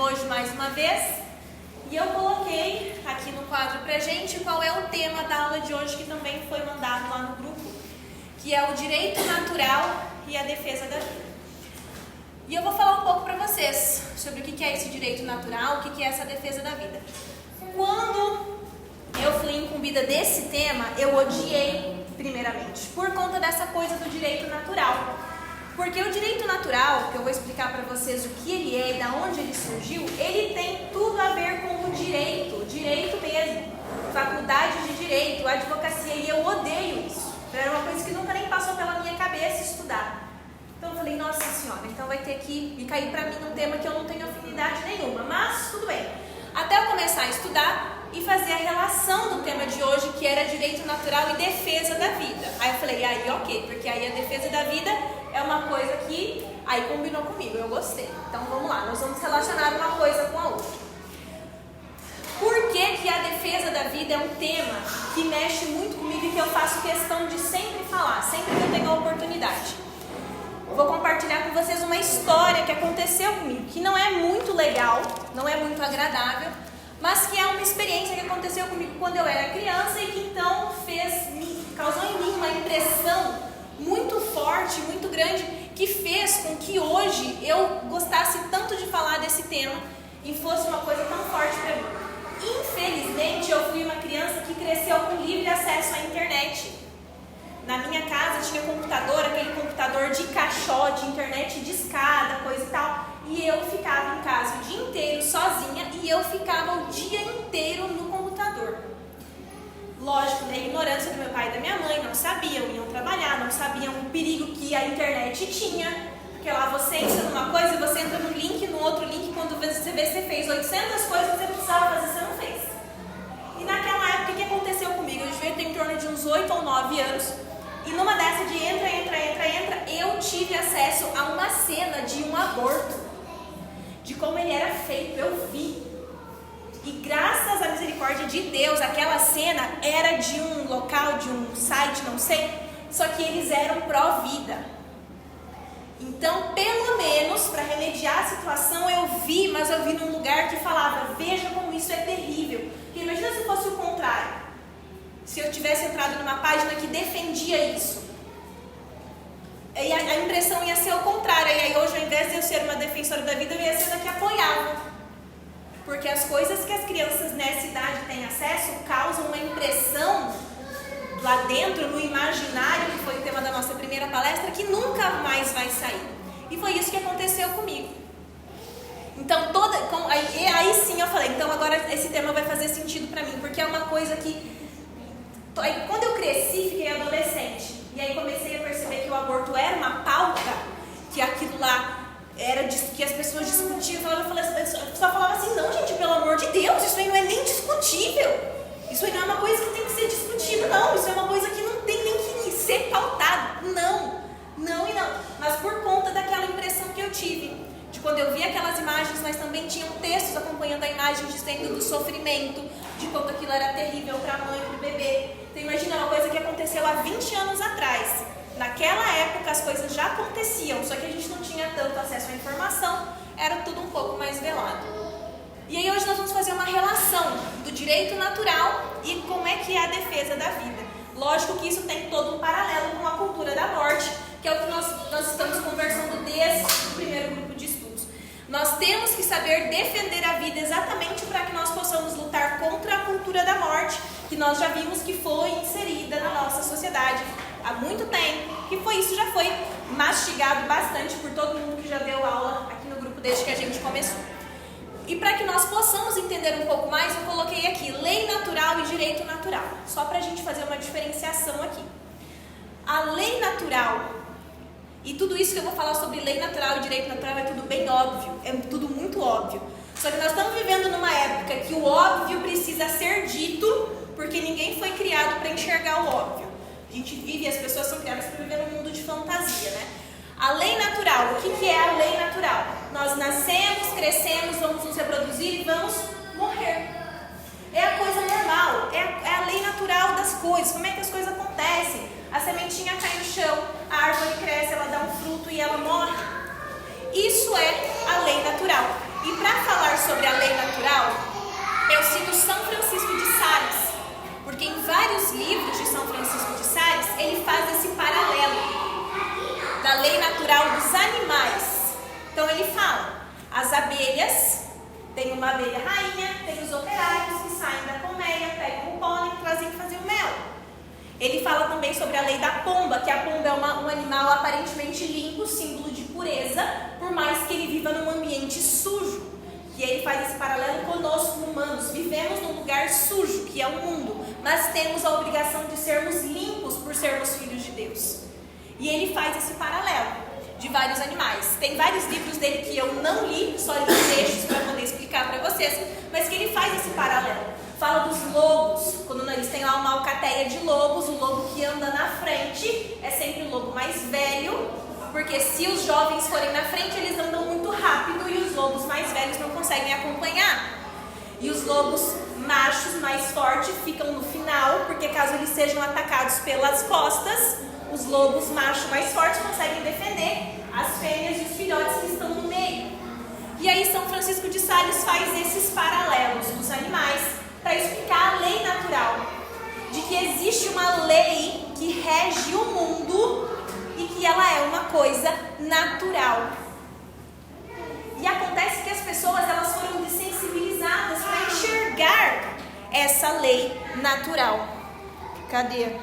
hoje mais uma vez. E eu coloquei aqui no quadro pra gente qual é o tema da aula de hoje, que também foi mandado lá no grupo, que é o direito natural e a defesa da vida. E eu vou falar um pouco pra vocês sobre o que é esse direito natural, o que é essa defesa da vida. Quando eu fui incumbida desse tema, eu odiei, primeiramente, por conta dessa coisa do direito natural. Porque o direito natural, que eu vou explicar para vocês o que ele é e de onde ele surgiu, ele tem tudo a ver com o direito mesmo, faculdade de direito, advocacia, e eu odeio isso. Era uma coisa que nunca nem passou pela minha cabeça estudar. Então eu falei, nossa senhora, então vai ter que me cair para mim um tema que eu não tenho afinidade nenhuma, mas tudo bem. Até eu começar a estudar e fazer a relação do tema de hoje, que era direito natural e defesa da vida. Aí eu falei, aí ok, porque aí a defesa da vida é uma coisa que aí combinou comigo, eu gostei. Então vamos lá, nós vamos relacionar uma coisa com a outra. Por que a defesa da vida é um tema que mexe muito comigo e que eu faço questão de sempre falar, sempre que eu tenho a oportunidade? Eu vou compartilhar com vocês uma história que aconteceu comigo, que não é muito legal, não é muito agradável, mas que é uma experiência que aconteceu comigo quando eu era criança e que então causou em mim uma impressão muito forte, muito grande, que fez com que hoje eu gostasse tanto de falar desse tema e fosse uma coisa tão forte para mim. Infelizmente, eu fui uma criança que cresceu com livre acesso à internet. Na minha casa tinha computador, aquele computador de caixote, internet de escada, coisa e tal. E eu ficava em casa o dia inteiro sozinha e eu ficava o dia inteiro no computador. Lógico, na ignorância do meu pai e da minha mãe, não sabiam, iam trabalhar, não sabiam o perigo que a internet tinha. Porque lá você entra numa coisa e você entra num link, no outro link, quando você vê que você fez 800 coisas que você precisava fazer, você não fez. E naquela época, o que aconteceu comigo? Eu devia ter em torno de uns 8 ou 9 anos. E numa dessa de entra, eu tive acesso a uma cena de um aborto. De como ele era feito, eu vi. E graças à misericórdia de Deus, aquela cena era de um local, de um site, não sei, só que eles eram pró-vida. Então, pelo menos, para remediar a situação, eu vi, mas eu vi num lugar que falava, veja como isso é terrível. Porque imagina se fosse o contrário. Se eu tivesse entrado numa página que defendia isso. E a impressão ia ser o contrário. E aí hoje, ao invés de eu ser uma defensora da vida, eu ia ser a que apoiava. Porque as coisas que as crianças nessa idade têm acesso causam uma impressão lá dentro, no imaginário, que foi o tema da nossa primeira palestra, que nunca mais vai sair. E foi isso que aconteceu comigo. Então, aí sim eu falei, então agora esse tema vai fazer sentido pra mim, porque é uma coisa que... Aí, quando eu cresci, fiquei adolescente, e aí comecei a perceber que o aborto era uma pauta, que aquilo lá era que as pessoas discutiam, eu só falava assim, não gente, pelo amor de Deus, isso aí não é nem discutível, isso aí não é uma coisa que tem que ser discutida, não, isso é uma coisa que não tem nem que ser pautado, não, mas por conta daquela impressão que eu tive, de quando eu vi aquelas imagens, mas também tinham textos acompanhando a imagem, dizendo do sofrimento, de quanto aquilo era terrível para a mãe, para o bebê. Então imagina uma coisa que aconteceu há 20 anos atrás. Naquela época as coisas já aconteciam, só que a gente não tinha tanto acesso à informação, era tudo um pouco mais velado. E aí hoje nós vamos fazer uma relação do direito natural e como é que é a defesa da vida. Lógico que isso tem todo um paralelo com a cultura da morte, que é o que nós estamos conversando desde o primeiro grupo de estudos. Nós temos que saber defender a vida exatamente para que nós possamos lutar contra a cultura da morte, que nós já vimos que foi inserida na nossa sociedade há muito tempo, que isso já foi mastigado bastante por todo mundo que já deu aula aqui no grupo desde que a gente começou. E para que nós possamos entender um pouco mais, eu coloquei aqui lei natural e direito natural, só para a gente fazer uma diferenciação aqui. A lei natural, e tudo isso que eu vou falar sobre lei natural e direito natural é tudo bem óbvio, é tudo muito óbvio. Só que nós estamos vivendo numa época que o óbvio precisa ser dito, porque ninguém foi criado para enxergar o óbvio. A gente vive, as pessoas são criadas para viver num mundo de fantasia, né? A lei natural, o que é a lei natural? Nós nascemos, crescemos, vamos nos reproduzir e vamos morrer. É a coisa normal, é a lei natural das coisas. Como é que as coisas acontecem? A sementinha cai no chão, a árvore cresce, ela dá um fruto e ela morre. Isso é a lei natural. E para falar ele faz esse paralelo da lei natural dos animais. Então ele fala, as abelhas, tem uma abelha rainha, tem os operários que saem da colmeia, pegam o pólen e trazem fazer o mel. Ele fala também sobre a lei da pomba, que a pomba é um animal aparentemente limpo, símbolo de pureza, por mais que ele viva num ambiente sujo. E ele faz esse paralelo conosco, humanos. Vivemos num lugar sujo, que é o mundo, mas temos a obrigação de sermos limpos por sermos filhos de Deus. E ele faz esse paralelo de vários animais. Tem vários livros dele que eu não li, só li textos para poder explicar para vocês, mas que ele faz esse paralelo. Fala dos lobos, quando eles têm lá uma alcateia de lobos, o lobo que anda na frente é sempre o lobo mais velho, porque se os jovens forem na frente, eles andam muito rápido e os lobos mais velhos não conseguem acompanhar. E os lobos machos mais fortes ficam no final, porque caso eles sejam atacados pelas costas, os lobos machos mais fortes conseguem defender as fêmeas e os filhotes que estão no meio. E aí São Francisco de Sales faz esses paralelos dos animais para explicar a lei natural, de que existe uma lei que rege o mundo e que ela é uma coisa natural. E acontece que as pessoas elas foram desensibilizadas para enxergar essa lei natural. Cadê?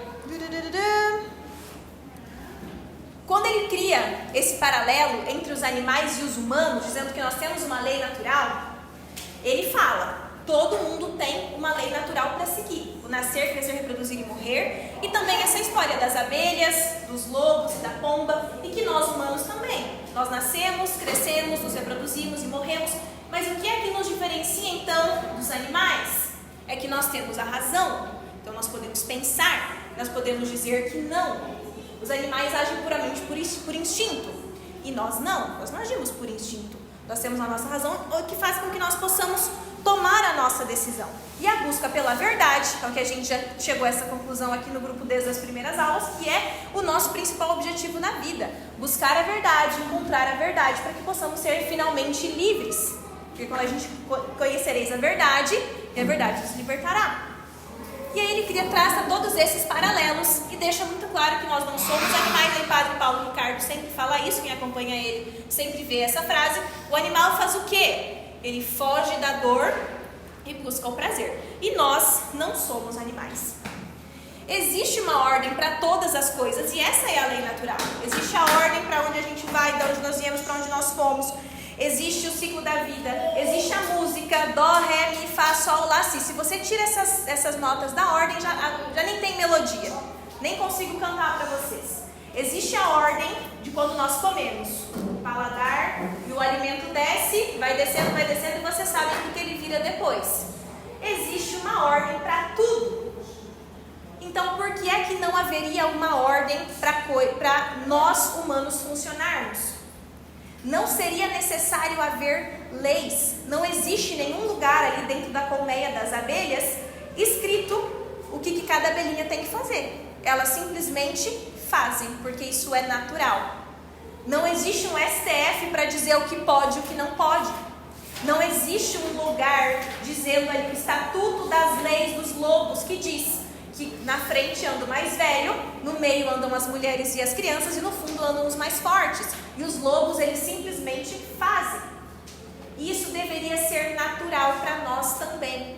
Quando ele cria esse paralelo entre os animais e os humanos, dizendo que nós temos uma lei natural, ele fala, todo mundo tem uma lei natural para seguir. O nascer, crescer, reproduzir e morrer. E também essa história das abelhas, dos lobos e da pomba. E que nós humanos também. Nós nascemos, crescemos, nos reproduzimos e morremos. Mas o que é que nos diferencia então dos animais? É que nós temos a razão. Então nós podemos pensar, nós podemos dizer que não. Os animais agem puramente por instinto. E nós não agimmos por instinto. Nós temos a nossa razão, o que faz com que nós possamos tomar a nossa decisão. E a busca pela verdade, então que a gente já chegou a essa conclusão aqui no grupo desde as primeiras aulas, que é o nosso principal objetivo na vida. Buscar a verdade, encontrar a verdade, para que possamos ser finalmente livres. Porque quando a gente conhecereis a verdade, e a verdade nos libertará. E aí ele traça todos esses paralelos e deixa muito claro que nós não somos animais. Aí Padre Paulo Ricardo sempre fala isso, quem acompanha ele sempre vê essa frase. O animal faz o quê? Ele foge da dor e busca o prazer. E nós não somos animais. Existe uma ordem para todas as coisas e essa é a lei natural. Existe a ordem para onde a gente vai, de onde nós viemos, para onde nós fomos. Existe o ciclo da vida, existe a música, dó, ré, mi, fá, sol, lá, si. Se você tira essas notas da ordem, já nem tem melodia. Nem consigo cantar para vocês. Existe a ordem de quando nós comemos. O paladar e o alimento desce, vai descendo e você sabe o que ele vira depois. Existe uma ordem para tudo. Então, por que é que não haveria uma ordem para nós humanos funcionarmos? Não seria necessário haver leis. Não existe nenhum lugar ali dentro da colmeia das abelhas escrito o que cada abelhinha tem que fazer. Elas simplesmente fazem, porque isso é natural. Não existe um STF para dizer o que pode e o que não pode. Não existe um lugar dizendo ali o estatuto das leis dos lobos que diz que na frente anda o mais velho, no meio andam as mulheres e as crianças e no fundo andam os mais fortes. E os lobos, eles simplesmente fazem. E isso deveria ser natural para nós também.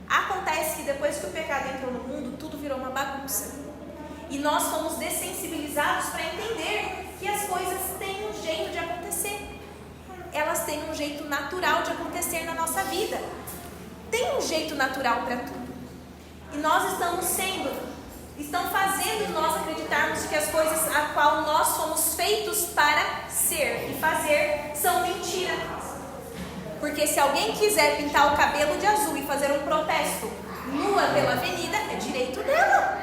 Acontece que depois que o pecado entrou no mundo, tudo virou uma bagunça. E nós fomos dessensibilizados para entender que as coisas têm um jeito de acontecer. Elas têm um jeito natural de acontecer na nossa vida. Tem um jeito natural para tudo. E nós estão fazendo nós acreditarmos que as coisas a qual nós somos feitos para ser e fazer são mentira. Porque se alguém quiser pintar o cabelo de azul e fazer um protesto nua pela avenida, é direito dela.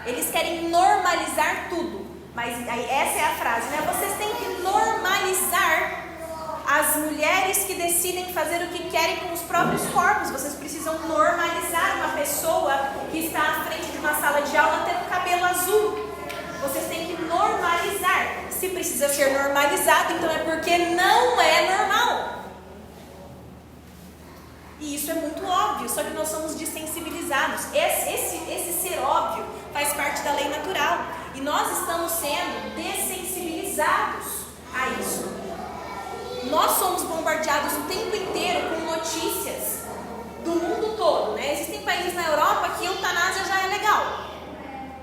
Eles querem normalizar tudo. Mas aí, essa é a frase, né? Vocês têm que normalizar as mulheres que decidem fazer o que querem com os próprios corpos. Vocês precisam normalizar uma pessoa que está à frente de uma sala de aula tendo cabelo azul. Vocês têm que normalizar. Se precisa ser normalizado, então é porque não é normal. E isso é muito óbvio, só que nós somos desensibilizados. Esse ser óbvio faz parte da lei natural. E nós estamos sendo dessensibilizados a isso. Nós somos bombardeados o tempo inteiro com notícias do mundo todo, né? Existem países na Europa que a eutanásia já é legal.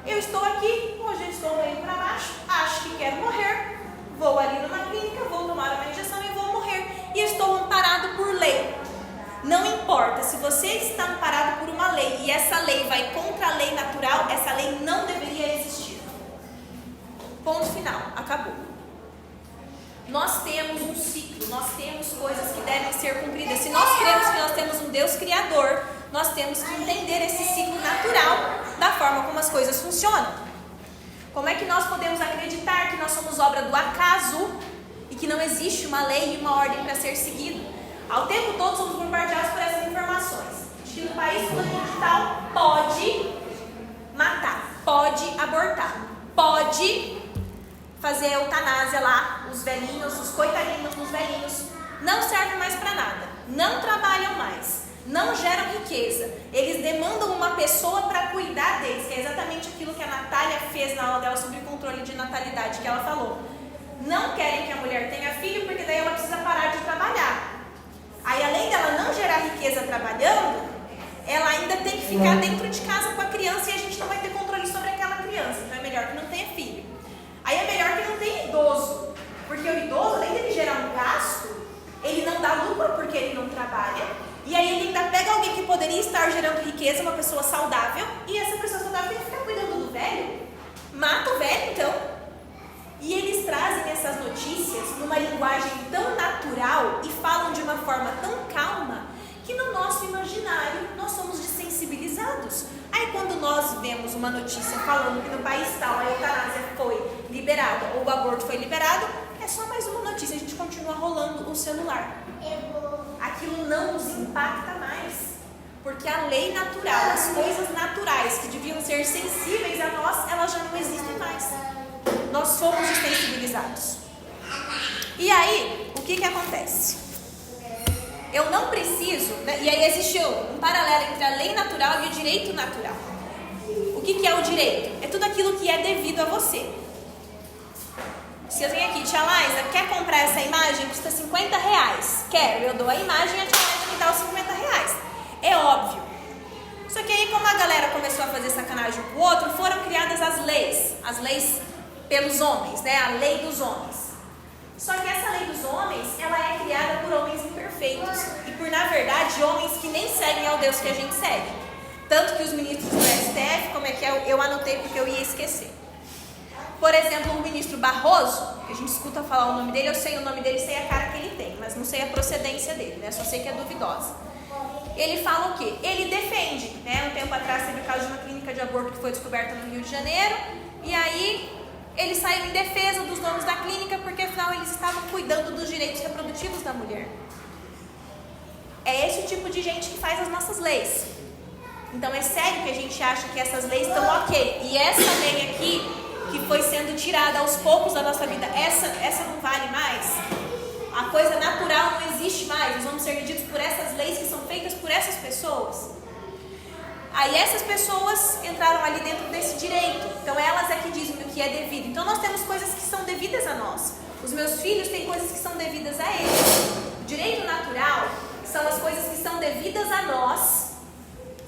Eu estou aqui, hoje eu estou meio para baixo, acho que quero morrer, vou ali numa clínica, vou tomar uma injeção e vou morrer. E estou amparado por lei. Não importa, se você está amparado por uma lei e essa lei vai contra a lei natural, essa lei não deveria existir. Ponto final, acabou. Nós temos um ciclo, nós temos coisas que devem ser cumpridas. Se nós cremos que nós temos um Deus criador, nós temos que entender esse ciclo natural da forma como as coisas funcionam. Como é que nós podemos acreditar que nós somos obra do acaso e que não existe uma lei e uma ordem para ser seguida? Ao tempo todo somos bombardeados por essas informações. De que no país fulano de tal pode matar, pode abortar, pode fazer eutanásia lá, os velhinhos, os coitadinhos dos velhinhos, não servem mais para nada, não trabalham mais, não geram riqueza. Eles demandam uma pessoa para cuidar deles, que é exatamente aquilo que a Natália fez na aula dela sobre controle de natalidade, que ela falou. Não querem que a mulher tenha filho, porque daí ela precisa parar de trabalhar. Aí, além dela não gerar riqueza trabalhando, ela ainda tem que ficar dentro de casa com a criança e a gente não vai ter controle sobre aquela criança. Então, é melhor que não tenha filho. Aí, é melhor que não tenha idoso. Porque o idoso, além dele gerar um gasto, ele não dá lucro porque ele não trabalha. E aí, ele ainda pega alguém que poderia estar gerando riqueza, uma pessoa saudável, e essa pessoa saudável tem que ficar cuidando do velho. Mata o velho, então. E eles trazem essas notícias numa linguagem tão natural e falam de uma forma tão calma que no nosso imaginário nós somos desensibilizados. Aí quando nós vemos uma notícia falando que no país tal a eutanásia foi liberada ou o aborto foi liberado, é só mais uma notícia, a gente continua rolando o celular. Aquilo não nos impacta mais, porque a lei natural, as coisas naturais que deviam ser sensíveis a nós, elas já não existem mais. Nós somos desensibilizados. E aí, o que acontece? Eu não preciso, né? E aí existe um paralelo entre a lei natural e o direito natural. O que é o direito? É tudo aquilo que é devido a você. Se eu venho aqui, tia Laísa, quer comprar essa imagem? Custa R$50. Quero, eu dou a imagem e a tia Laísa me dá os R$50. É óbvio. Só que aí, como a galera começou a fazer sacanagem com o outro, foram criadas as leis pelos homens, né? A lei dos homens. Só que essa lei dos homens, ela é criada por homens imperfeitos e por, na verdade, homens que nem seguem ao Deus que a gente segue. Tanto que os ministros do STF, como é que é? Eu anotei porque eu ia esquecer. Por exemplo, o ministro Barroso, que a gente escuta falar o nome dele, eu sei o nome dele, sei a cara que ele tem, mas não sei a procedência dele, né? Só sei que é duvidosa. Ele fala o quê? Ele defende, né? Um tempo atrás teve o caso de uma clínica de aborto que foi descoberta no Rio de Janeiro, e aí ele saiu em defesa dos donos da clínica, porque afinal eles estavam cuidando dos direitos reprodutivos da mulher. É esse o tipo de gente que faz as nossas leis. Então é sério que a gente acha que essas leis estão ok. E essa lei aqui, que foi sendo tirada aos poucos da nossa vida, essa não vale mais? A coisa natural não existe mais. Nós vamos ser medidos por essas leis que são feitas por essas pessoas. Aí essas pessoas entraram ali dentro desse direito. Então elas é que dizem o que é devido. Então nós temos coisas que são devidas a nós. Os meus filhos têm coisas que são devidas a eles. O direito natural são as coisas que são devidas a nós,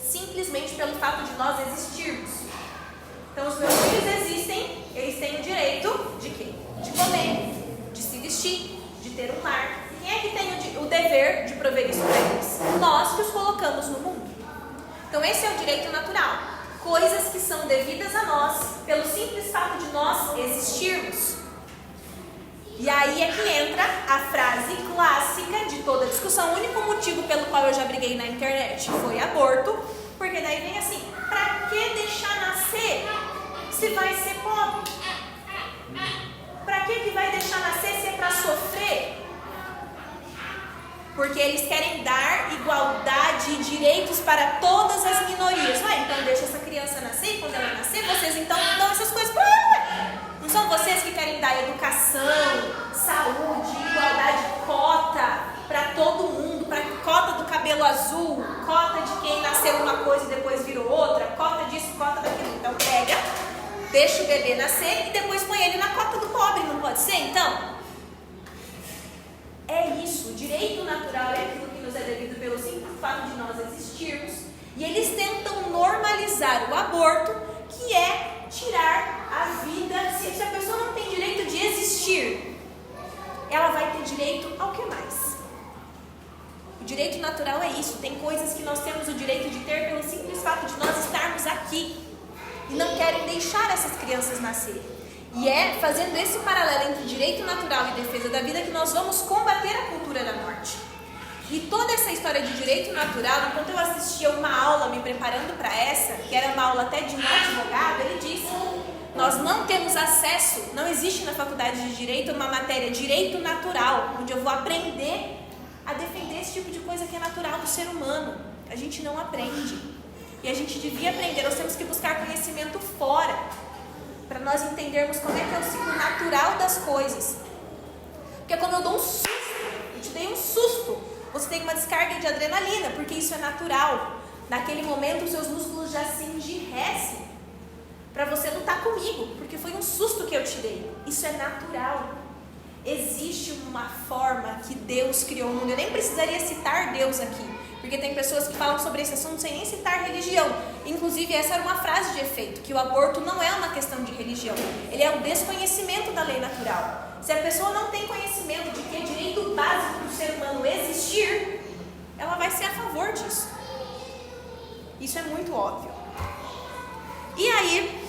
simplesmente pelo fato de nós existirmos. Então os meus filhos existem, eles têm o direito de quê? De comer, de se vestir, de ter um lar. E quem é que tem o dever de prover isso para eles? Nós que os colocamos no mundo. Então esse é o direito natural. Coisas que são devidas a nós, pelo simples fato de nós existirmos. E aí é que entra a frase clássica de toda a discussão. O único motivo pelo qual eu já briguei na internet foi aborto. Porque daí vem assim, pra que deixar nascer se vai ser pobre? Pra que vai deixar nascer se é pra sofrer? Porque eles querem dar igualdade e direitos para todas as minorias. Então deixa essa criança nascer, e quando ela nascer, vocês então dão essas coisas para ela. Não são vocês que querem dar educação, saúde, igualdade, cota para todo mundo, para cota do cabelo azul, cota de quem nasceu uma coisa e depois virou outra, cota disso, cota daquilo. Então pega deixa o bebê nascer e depois põe ele na cota do pobre, não pode ser então? É isso, o direito natural é aquilo que nos é devido pelo simples fato de nós existirmos, e eles tentam normalizar o aborto, que é tirar a vida. Se a pessoa não tem direito de existir, ela vai ter direito ao que mais? O direito natural é isso, tem coisas que nós temos o direito de ter pelo simples fato de nós estarmos aqui, e não querem deixar essas crianças nascerem. E é fazendo esse paralelo entre direito natural e defesa da vida que nós vamos combater a cultura da morte. E toda essa história de direito natural, enquanto eu assistia uma aula me preparando para essa, que era uma aula até de um advogado, ele disse: nós não temos acesso, não existe na faculdade de direito uma matéria direito natural, onde eu vou aprender a defender esse tipo de coisa que é natural do ser humano. A gente não aprende. E a gente devia aprender, nós temos que buscar conhecimento fora, para nós entendermos como é que é o ciclo natural das coisas. Porque quando eu dou um susto, eu te dei um susto, você tem uma descarga de adrenalina, porque isso é natural. Naquele momento os seus músculos já se enrijecem para você lutar comigo, porque foi um susto que eu te dei. Isso é natural. Existe uma forma que Deus criou o mundo. Eu nem precisaria citar Deus aqui, porque tem pessoas que falam sobre esse assunto sem nem citar religião. Inclusive essa era uma frase de efeito, que o aborto não é uma questão de religião, ele é o desconhecimento da lei natural. Se a pessoa não tem conhecimento de que é direito básico do ser humano existir, ela vai ser a favor disso. Isso é muito óbvio. E aí,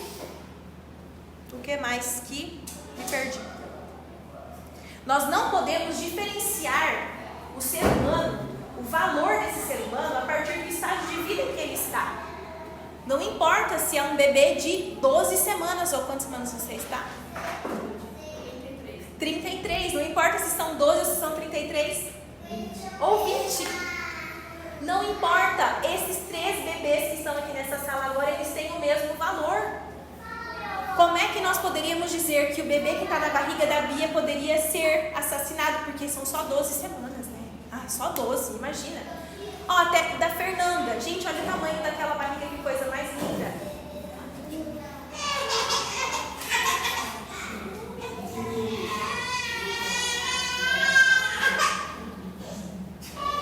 o que mais que me perdi? Nós não podemos diferenciar o ser humano, o valor desse ser humano, a partir do estágio de vida que ele está. Não importa se é um bebê de 12 semanas ou quantas semanas você está. 33. Não importa se são 12 ou se são 33. 20. Ou 20. Não importa. Esses 3 bebês que estão aqui nessa sala agora, eles têm o mesmo valor. Como é que nós poderíamos dizer que o bebê que está na barriga da Bia poderia ser assassinado? Porque são só 12 semanas, né? Ah, só 12, imagina. Ó, até da Fernanda. Gente, olha o tamanho daquela barriga, que coisa mais linda.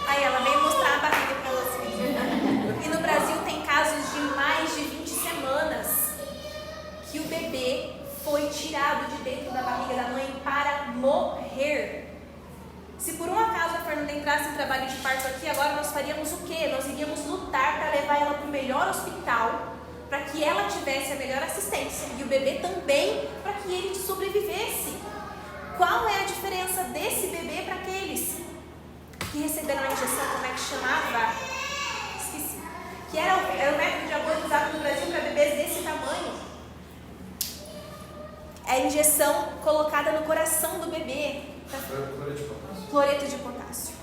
Aí ela veio mostrar a barriga para vocês. E no Brasil tem casos de mais de 20 semanas que o bebê foi tirado de dentro da barriga da mãe para morrer. Se por um acaso a Fernanda entrasse em trabalho de parto aqui, agora nós faríamos o quê? Nós iríamos lutar para levar ela para o melhor hospital, para que ela tivesse a melhor assistência, e o bebê também, para que ele sobrevivesse. Qual é a diferença desse bebê para aqueles que receberam a injeção, como é que chamava? Esqueci. Que era o método de aborto usado no Brasil para bebês desse tamanho. É a injeção colocada no coração do bebê. Cloreto de potássio.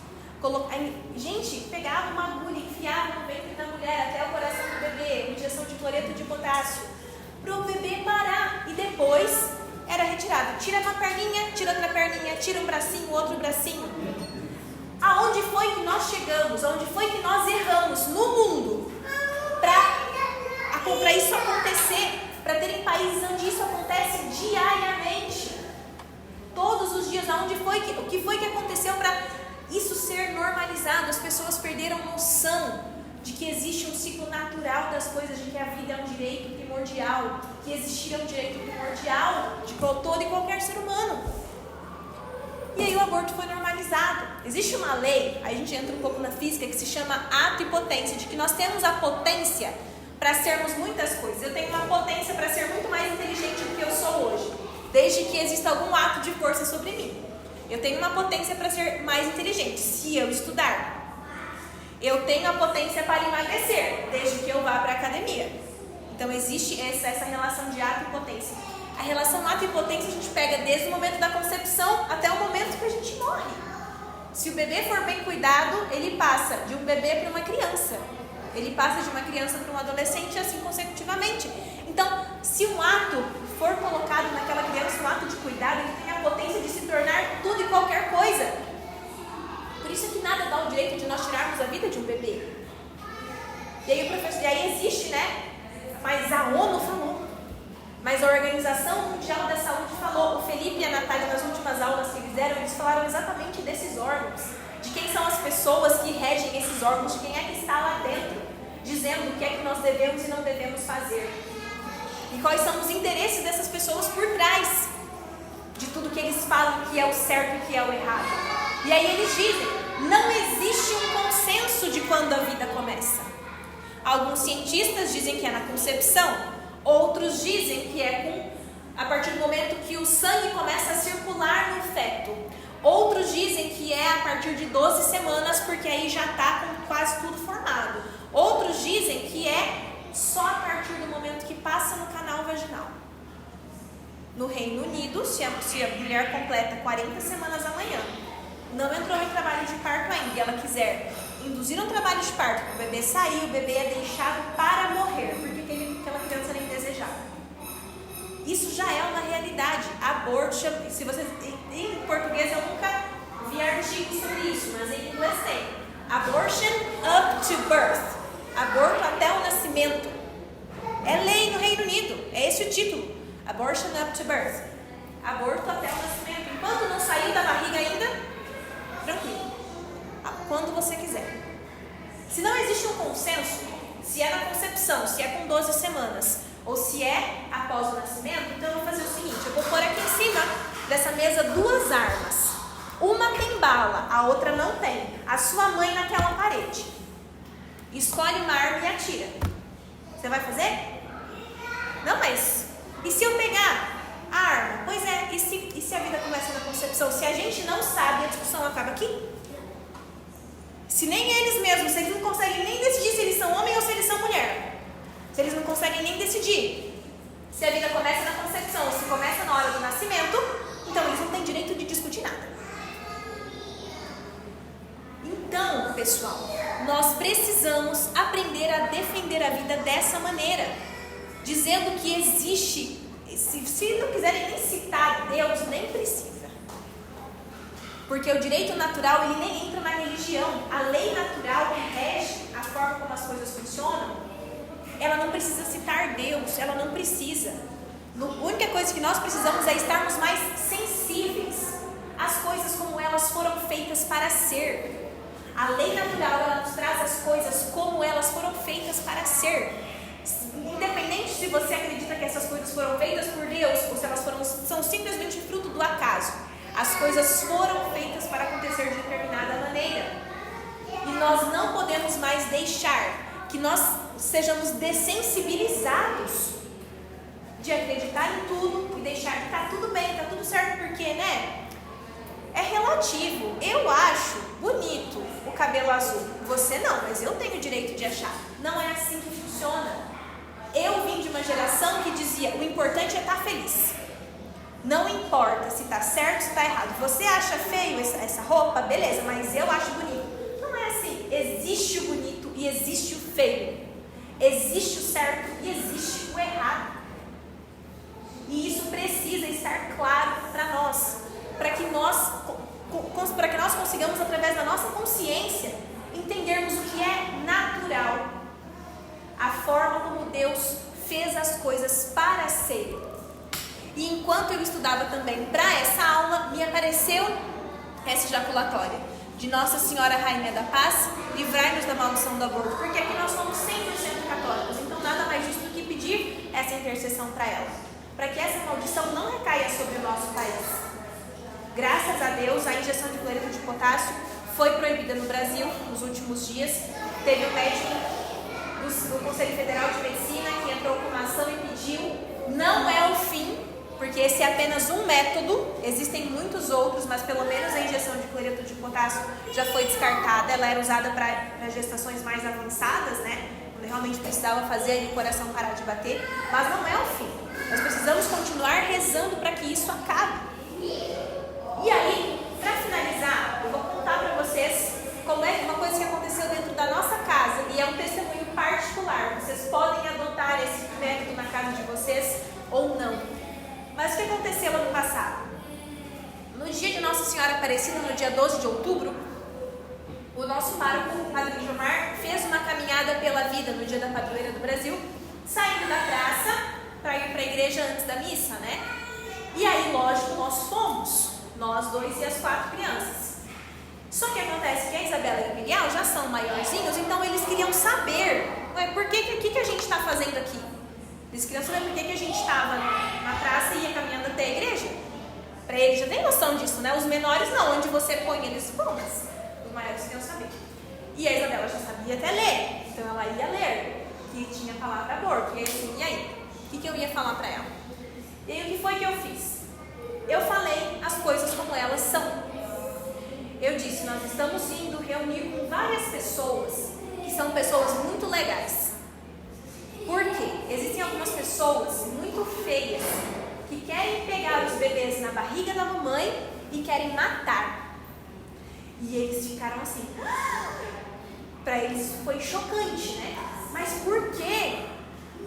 Gente, pegava uma agulha, enfiava no ventre da mulher até o coração do bebê, injeção de cloreto de potássio, para o bebê parar, e depois era retirado. Tira uma perninha, tira outra perninha, tira um bracinho, outro bracinho. Aonde foi que nós chegamos? Aonde foi que nós erramos no mundo para isso acontecer? Para terem países onde isso acontece diariamente, todos os dias. O que foi que aconteceu para isso ser normalizado? As pessoas perderam noção de que existe um ciclo natural das coisas, de que a vida é um direito primordial, que existir é um direito primordial de todo e qualquer ser humano. E aí o aborto foi normalizado. Existe uma lei, aí a gente entra um pouco na física, que se chama ato e potência, de que nós temos a potência para sermos muitas coisas. Eu tenho uma potência para ser muito mais inteligente do que eu sou hoje, desde que exista algum ato de força sobre mim. Eu tenho uma potência para ser mais inteligente, se eu estudar. Eu tenho a potência para emagrecer, desde que eu vá para a academia. Então existe essa relação de ato e potência. A relação ato e potência a gente pega desde o momento da concepção até o momento que a gente morre. Se o bebê for bem cuidado, ele passa de um bebê para uma criança. Ele passa de uma criança para um adolescente, e assim consecutivamente. Então, se um ato for colocado naquela criança, um ato de cuidado, ele tem a potência de se tornar tudo e qualquer coisa. Por isso é que nada dá o direito de nós tirarmos a vida de um bebê. E aí existe, né? Mas a ONU falou. Mas Mas a Organização Mundial da Saúde falou, o Felipe e a Natália nas últimas aulas que eles deram, eles falaram exatamente desses órgãos, de quem são as pessoas que regem esses órgãos, de quem é que está lá dentro, dizendo o que é que nós devemos e não devemos fazer. E quais são os interesses dessas pessoas por trás de tudo que eles falam que é o certo e que é o errado. E aí eles dizem, não existe um consenso de quando a vida começa. Alguns cientistas dizem que é na concepção, outros dizem que é a partir do momento que o sangue começa a circular no feto. Outros dizem que é a partir de 12 semanas, porque aí já está com quase tudo formado. Outros dizem que é só a partir do momento que passa no canal vaginal. No Reino Unido, se a mulher completa 40 semanas amanhã, não entrou em trabalho de parto ainda, e ela quiser induzir um trabalho de parto, o bebê sair, o bebê é deixado para morrer, porque aquela criança nem desejava. Isso já é uma realidade. Aborto, se você, em português eu nunca vi artigos sobre isso, mas em inglês tem. Abortion up to birth. Aborto até o nascimento. É lei no Reino Unido. É esse o título. Abortion up to birth. Aborto até o nascimento. Enquanto não saiu da barriga ainda, tranquilo. Quando você quiser. Se não existe um consenso, se é na concepção, se é com 12 semanas, ou se é após o nascimento, então eu vou fazer o seguinte, eu vou pôr aqui em cima dessa mesa duas armas. Uma tem bala, a outra não tem. A sua mãe naquela parede. Escolhe uma arma e atira. Você vai fazer? Não, mas e se eu pegar a arma? Pois é, e se a vida começa na concepção? Se a gente não sabe, a discussão acaba aqui. Se nem eles mesmos, se eles não conseguem nem decidir se eles são homem ou se eles são mulher. Se eles não conseguem nem decidir se a vida começa na concepção ou se começa na hora do nascimento, então eles não têm direito de discutir nada. Então, pessoal, nós precisamos aprender a defender a vida dessa maneira, dizendo que existe, se não quiserem nem citar Deus, nem precisa. Porque o direito natural, ele nem entra na religião. A lei natural que rege a forma como as coisas funcionam, ela não precisa citar Deus, ela não precisa. A única coisa que nós precisamos é estarmos mais sensíveis às coisas como elas foram feitas para ser. A lei natural, ela nos traz as coisas como elas foram feitas para ser. Independente se você acredita que essas coisas foram feitas por Deus ou se elas são simplesmente fruto do acaso. As coisas foram feitas para acontecer de determinada maneira. E nós não podemos mais deixar que nós sejamos dessensibilizados de acreditar em tudo e deixar que está tudo bem, está tudo certo, porque, né? É relativo. Eu acho bonito o cabelo azul. Você não, mas eu tenho o direito de achar. Não é assim que funciona. Eu vim de uma geração que dizia, o importante é estar feliz. Não importa se está certo ou se está errado. Você acha feio essa roupa? Beleza, mas eu acho bonito. Não é assim. Existe o bonito e existe o feio. Existe o certo e existe o errado. E isso precisa estar claro para nós. Para que nós consigamos, através da nossa consciência, entendermos o que é natural. A forma como Deus fez as coisas para ser. E enquanto eu estudava também para essa aula, me apareceu essa ejaculatória de Nossa Senhora Rainha da Paz, livrai-nos da maldição do aborto, porque aqui nós somos 100% católicos, então nada mais justo do que pedir essa intercessão para ela, para que essa maldição não recaia sobre o nosso país. Graças a Deus, a injeção de cloreto de potássio foi proibida no Brasil nos últimos dias. Teve um médico do Conselho Federal de Medicina que entrou com uma ação e pediu. Não é o fim, porque esse é apenas um método, existem muitos outros, mas pelo menos a injeção de cloreto de potássio já foi descartada. Ela era usada para gestações mais avançadas, né? Quando realmente precisava fazer o coração parar de bater, mas não é o fim. Nós precisamos continuar rezando para que isso acabe. E aí, para finalizar, eu vou contar para vocês como é uma coisa que aconteceu dentro da nossa casa, e é um testemunho particular. Vocês podem adotar esse método na casa de vocês ou não. Mas o que aconteceu ano passado? No dia de Nossa Senhora Aparecida, no dia 12 de outubro, o nosso pároco, o Padre Gilmar, fez uma caminhada pela vida no dia da padroeira do Brasil, saindo da praça, para ir para a igreja antes da missa, né? E aí, lógico, nós fomos, nós dois e as 4 crianças. Só que acontece que a Isabela e o Miguel já são maiorzinhos, então eles queriam saber, por que a gente está fazendo aqui? Eles queriam saber por que a gente estava na praça e ia caminhando até a igreja. Para eles já tem noção disso, né? Os menores não, onde você põe eles vão, mas os maiores queriam saber. E a Isabela já sabia até ler, então ela ia ler, que tinha a palavra aborto. E assim, e aí? O que eu ia falar para ela? E aí o que foi que eu fiz? Eu falei as coisas como elas são. Eu disse, nós estamos indo reunir com várias pessoas que são pessoas muito legais. Por quê? Existem algumas pessoas muito feias que querem pegar os bebês na barriga da mamãe e querem matar. E eles ficaram assim. Para eles isso foi chocante, né? Mas por quê?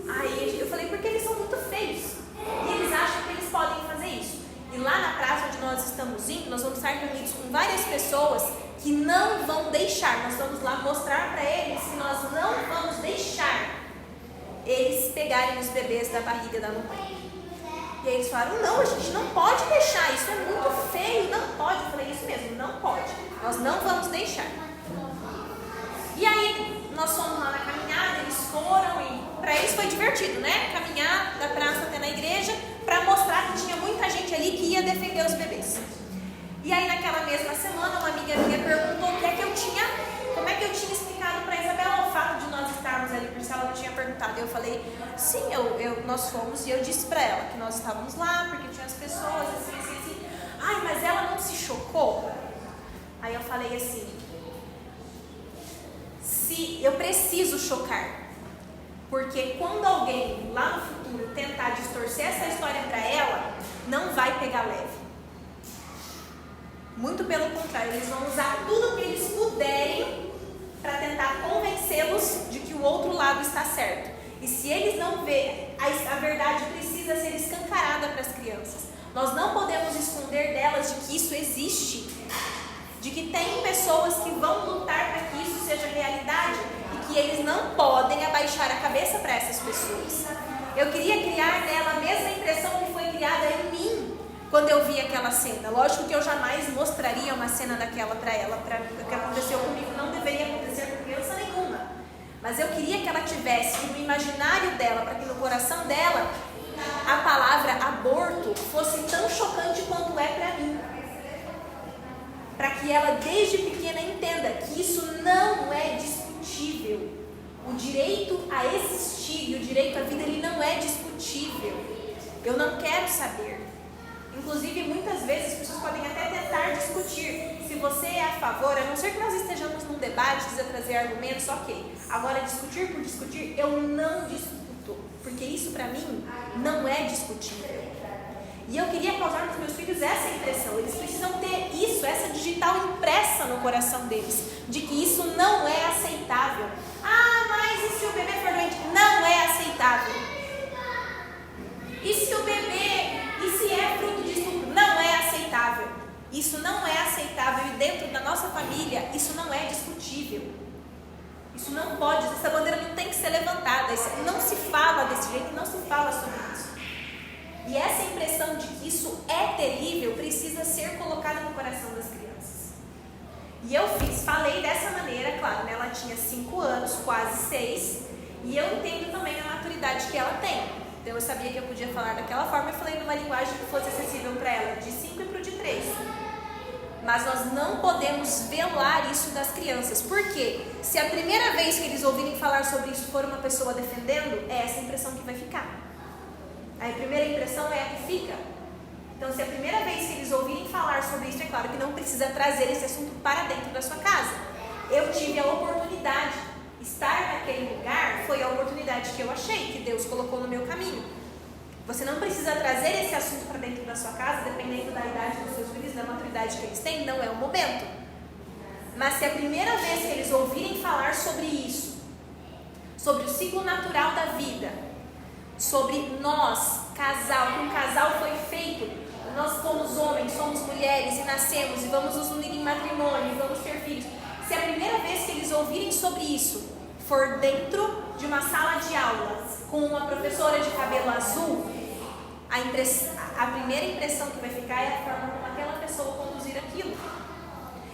Aí eu falei, porque eles são muito feios. E eles acham que eles podem fazer isso. E lá na praça onde nós estamos indo, nós vamos estar reunidos com várias pessoas que não vão deixar. Nós vamos lá mostrar para eles que nós não vamos deixar eles pegarem os bebês da barriga da mamãe. E aí eles falaram, não, a gente não pode deixar, isso é muito feio, não pode. Eu falei, isso mesmo, não pode, nós não vamos deixar. E aí nós fomos lá na caminhada, eles foram e para eles foi divertido, né? Caminhar da praça até na igreja para mostrar que tinha muita gente ali que ia defender os bebês. E aí naquela mesma semana uma amiga minha perguntou como é que eu tinha explicado para a Isabela o fato de nós estarmos ali, por isso ela não tinha perguntado. Eu falei, sim, nós fomos e eu disse para ela que nós estávamos lá porque tinha as pessoas assim. Ai, mas ela não se chocou? Aí eu falei assim, se eu preciso chocar, porque quando alguém lá no futuro tentar distorcer essa história para ela, não vai pegar leve. Muito pelo contrário, eles vão usar tudo que eles puderem para tentar convencê-los de que o outro lado está certo. E se eles não verem, a verdade precisa ser escancarada para as crianças. Nós não podemos esconder delas de que isso existe, de que tem pessoas que vão lutar para que isso seja realidade e que eles não podem abaixar a cabeça para essas pessoas. Eu queria criar nela a mesma impressão que foi criada em mim quando eu vi aquela cena. Lógico que eu jamais mostraria uma cena daquela para ela, o que aconteceu comigo não deveria acontecer com criança nenhuma. Mas eu queria que ela tivesse no imaginário dela, para que no coração dela a palavra aborto fosse tão chocante quanto é para mim. Para que ela desde pequena entenda que isso não é discutível. O direito a existir e o direito à vida, ele não é discutível. Eu não quero saber. Inclusive, muitas vezes as pessoas podem até tentar discutir. Se você é a favor, a não ser que nós estejamos num debate, precisa trazer argumentos, ok. Agora, discutir por discutir, eu não discuto. Porque isso para mim não é discutível. E eu queria causar nos meus filhos essa impressão. Eles precisam ter isso, essa digital impressa no coração deles, de que isso não é aceitável. Ah, mas e se o bebê for doente? Não é aceitável. E se o bebê, e se é fruto de estupro? Não é aceitável. Isso não é aceitável e dentro da nossa família, isso não é discutível. Isso não pode, essa bandeira não tem que ser levantada. Não se fala desse jeito, não se fala sobre isso. E essa impressão de que isso é terrível precisa ser colocada no coração das crianças. E eu falei dessa maneira, claro, né? Ela tinha 5 anos, quase 6, e eu entendo também a maturidade que ela tem. Então eu sabia que eu podia falar daquela forma e falei numa linguagem que fosse acessível para ela, de 5 e para o de 3. Mas nós não podemos velar isso das crianças. Por quê? Se a primeira vez que eles ouvirem falar sobre isso for uma pessoa defendendo, é essa impressão que vai ficar. A primeira impressão é a que fica. Então, se a primeira vez que eles ouvirem falar sobre isso, é claro que não precisa trazer esse assunto para dentro da sua casa. Eu tive a oportunidade. Estar naquele lugar foi a oportunidade que eu achei, que Deus colocou no meu caminho. Você não precisa trazer esse assunto para dentro da sua casa, dependendo da idade dos seus filhos, da maturidade que eles têm, não é o momento. Mas se a primeira vez que eles ouvirem falar sobre isso, sobre o ciclo natural da vida, sobre nós, casal, que um casal foi feito, nós somos homens, somos mulheres e nascemos e vamos nos unir em matrimônio e vamos ter filhos. Se a primeira vez que eles ouvirem sobre isso for dentro de uma sala de aula com uma professora de cabelo azul, a primeira impressão que vai ficar é a forma como aquela pessoa conduzir aquilo.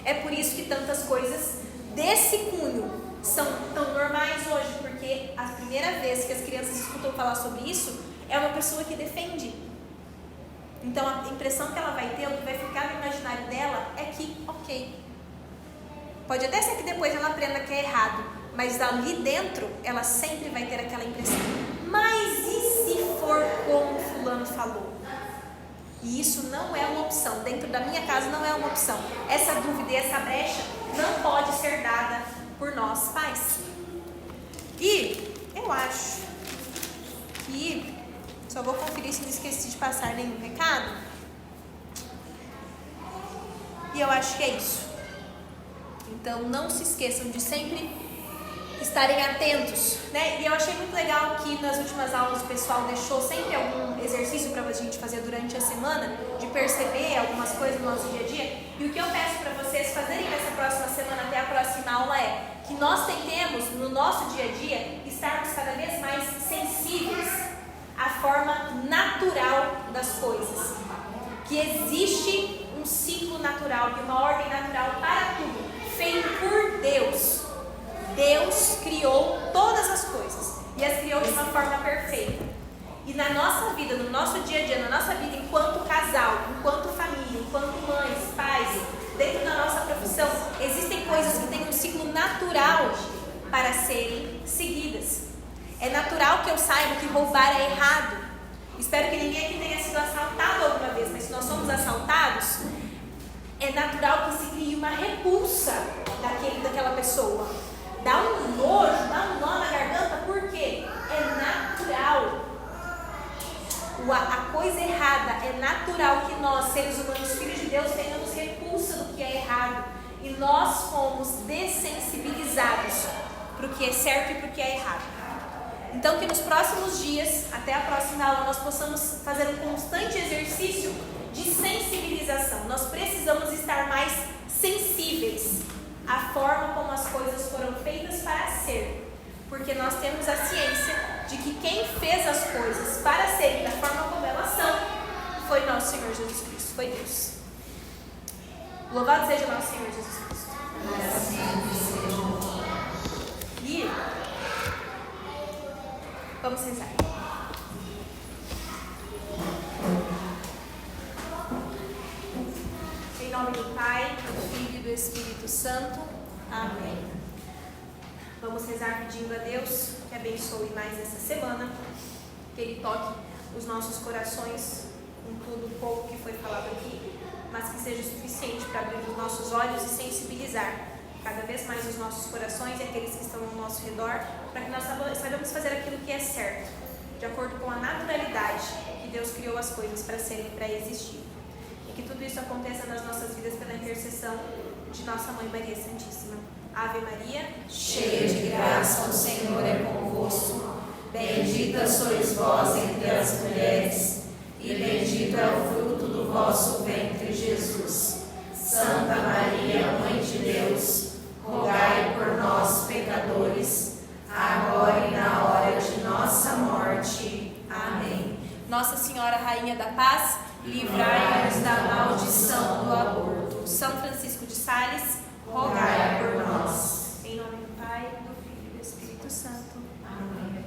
É por isso que tantas coisas desse cunho são tão normais hoje, porque a primeira vez que as crianças escutam falar sobre isso é uma pessoa que defende. Então a impressão que ela vai ter, o que vai ficar no imaginário dela é que, ok, pode até ser que depois ela aprenda que é errado, mas ali dentro ela sempre vai ter aquela impressão. Mas e se for como fulano falou? E isso não é uma opção, dentro da minha casa não é uma opção. Essa dúvida e essa brecha não pode ser dada por nós pais. E eu acho que, só vou conferir se não esqueci de passar nenhum recado. E eu acho que é isso. Então não se esqueçam de sempre estarem atentos, né? E eu achei muito legal que nas últimas aulas o pessoal deixou sempre algum exercício para a gente fazer durante a semana, de perceber algumas coisas no nosso dia a dia. E o que eu peço para vocês fazerem nessa próxima semana até a próxima aula é que nós tentemos no nosso dia a dia estarmos cada vez mais sensíveis à forma natural das coisas, que existe um ciclo natural e uma ordem natural para tudo, feito por Deus. Deus criou todas as coisas e as criou de uma forma perfeita. E na nossa vida, no nosso dia a dia, na nossa vida enquanto casal, enquanto família, enquanto mães, pais, dentro da nossa profissão, existem coisas que têm um ciclo natural para serem seguidas. É natural que eu saiba que roubar é errado. Espero que ninguém aqui tenha sido assaltado alguma vez, mas se nós somos assaltados, é natural que se crie uma repulsa daquela pessoa. Dá um nojo, dá um nó na garganta, por quê? É natural. A coisa errada, é natural que nós, seres humanos, filhos de Deus, tenhamos repulsa do que é errado. E nós fomos dessensibilizados para o que é certo e para o que é errado. Então que nos próximos dias, até a próxima aula, nós possamos fazer um constante exercício de sensibilização. Nós precisamos estar mais sensíveis à forma como as coisas foram feitas para ser, porque nós temos a ciência de que quem fez as coisas para serem da forma como elas são foi nosso Senhor Jesus Cristo, foi Deus. Louvado seja nosso Senhor Jesus Cristo. E vamos rezar. Em nome do Pai, do Filho e do Espírito Santo. Amém. Vamos rezar pedindo a Deus que abençoe mais essa semana, que Ele toque os nossos corações com tudo pouco que foi falado aqui, mas que seja suficiente para abrir os nossos olhos e sensibilizar cada vez mais os nossos corações e aqueles que estão ao nosso redor, para que nós saibamos fazer aquilo que é certo, de acordo com a naturalidade que Deus criou as coisas para serem e para existir. E que tudo isso aconteça nas nossas vidas pela intercessão de nossa Mãe Maria Santíssima. Ave Maria, cheia de graça, o Senhor é convosco. Bendita sois vós entre as mulheres, e bendito é o fruto do vosso ventre, Jesus. Santa Maria, Mãe de Deus, rogai por nós, pecadores, agora e na hora de nossa morte. Amém. Nossa Senhora, Rainha da Paz, livrai-nos da maldição do aborto. São Francisco de Sales, rogai por nós. Em nome do Pai, do Filho e do Espírito Santo. Amém.